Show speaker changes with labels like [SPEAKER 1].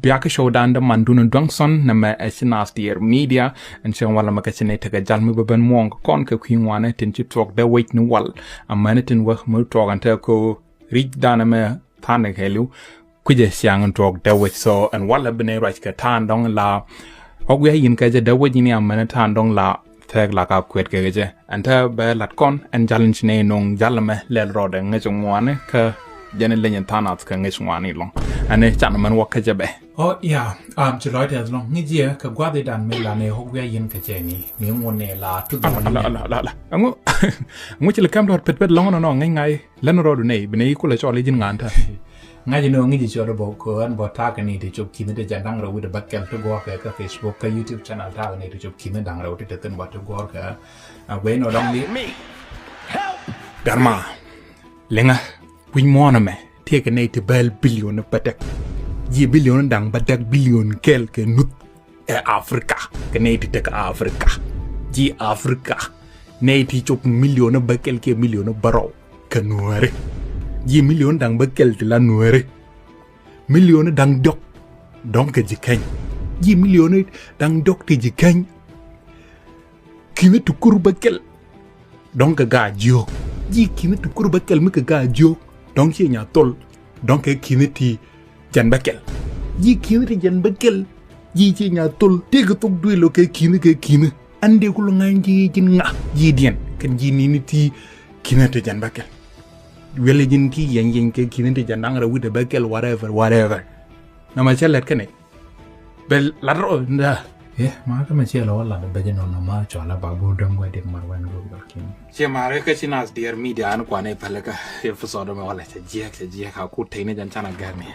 [SPEAKER 1] biaka show danda manduna dongson na ma esinas dear media and so wala makachine taga jalmi baban mong kon ka kwingwane tin chi talk da wait no wal amane tin wa mu talk anta ko reach dana me thane helu kuje siang talk da wait so and wala bene right ka tan dong la ogwe yin ka je da wait ni amane tan dong la thek la ka kwet ke je anta ba lat kon and challenge ne nong jalme lel rode ngachungwane ka jene lenyen tanat ka ngachungwani long ane chan man wak ka jabe
[SPEAKER 2] oh yeah chiloi de long ni je ka gwa de dan me la ne hokwe yin ka je ni mi ngon ne la tu
[SPEAKER 1] la ngu chile kam dot pet long no ngai len ro du nei bne ku le chole jin ngan ta
[SPEAKER 2] ngai no ngi ji bo ko an bo ta ka ni de chop kin de jandang ro de bakkel to go ka Facebook ka YouTube channel ta ni de chop kin dang ro de ten bo to go ka we no dong ni
[SPEAKER 1] garma lenga win mona me tie ka nei te bel billion patek ji billion dang badak billion kel ke nut e Afrika ke nei te ka Afrika ji Afrika nei ti chop million bakel ke million baro ke nuare ji million dang bakel te la nuare million dang dok donc ji kany ji million dang dok te ji kany kime tu kur bakel donc ga jo ji kime tu kur bakel mi ga jo donc ci nya tol donc kineti jan bakel ji kineti jan bakel ji ci nya tol teg tok duy lo ke kine ande ko lo nganji jin nga ji dien kan ji ni niti kineti jan bakel wele jin ti yen ke kineti jan dang ra wude bakel whatever na ma chelet kene bel la ro nda
[SPEAKER 2] ma ka ma che lo la de beje no ma cho la ba bo dam wa de mar wan go kin
[SPEAKER 1] che mare ka chinas dear media an kwa ne palaga e fuso do me wala che je ka ku teine jan chana garni